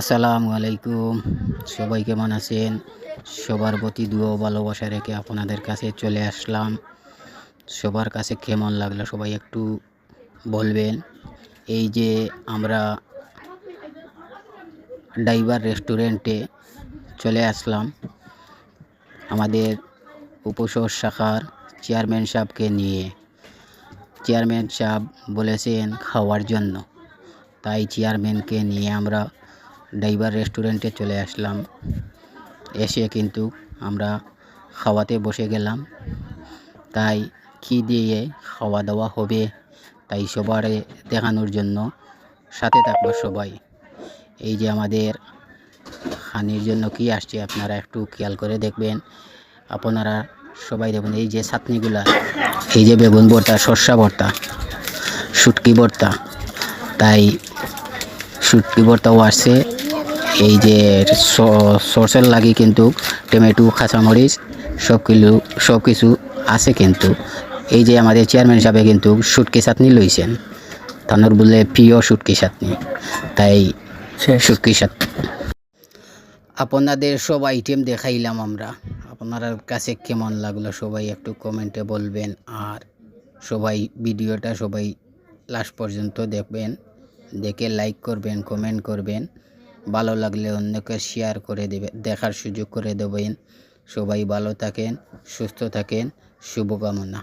আসসালামু আলাইকুম। সবাই কেমন আছেন? সবার প্রতি দোয়া ও ভালোবাসা রেখে আপনাদের কাছে চলে আসলাম। সবার কাছে কেমন লাগলো সবাই একটু বলবেন। এই যে আমরা ডাইভার রেস্টুরেন্টে চলে আসলাম আমাদের উপশহর শাখার চেয়ারম্যান সাহেবকে নিয়ে। চেয়ারম্যান সাহেব বলেছেন খাওয়ার জন্য, তাই চেয়ারম্যানকে নিয়ে আমরা ডাইভার রেস্টুরেন্টে চলে আসলাম। এসে কিন্তু আমরা খাওয়াতে বসে গেলাম। তাই কী দিয়ে খাওয়া দাওয়া হবে তাই সবারে দেখানোর জন্য সাথে থাকবো সবাই। এই যে আমাদের খানির জন্য কি আসছে আপনারা একটু খেয়াল করে দেখবেন। আপনারা সবাই দেখুন, এই যে চাটনিগুলা, এই যে বেগুন ভর্তা, শসা ভর্তা, শুটকি ভর্তা, তাই শুটকি ভর্তাও আসছে। এই যে সসের লাগি কিন্তু টমেটো, কাঁচামরিচ সব কিছু আছে। কিন্তু এই যে আমাদের চেয়ারম্যান সাহেব কিন্তু শুটকি চাটনি লইছেন, তানোর বলে প্রিয় শুটকি চাটনি, তাই শুটকি চাটনি আপনাদের সব আইটেম দেখাইলাম আমরা। আপনার কাছে কেমন লাগলো সবাই একটু কমেন্টে বলবেন। আর সবাই ভিডিওটা সবাই লাস্ট পর্যন্ত দেখবেন, দেখে লাইক করবেন, কমেন্ট করবেন। ভালো লাগলে অন্যকে শেয়ার করে দেবেন, দেখার সুযোগ করে দেবেন। সবাই ভালো থাকেন, সুস্থ থাকেন, শুভকামনা।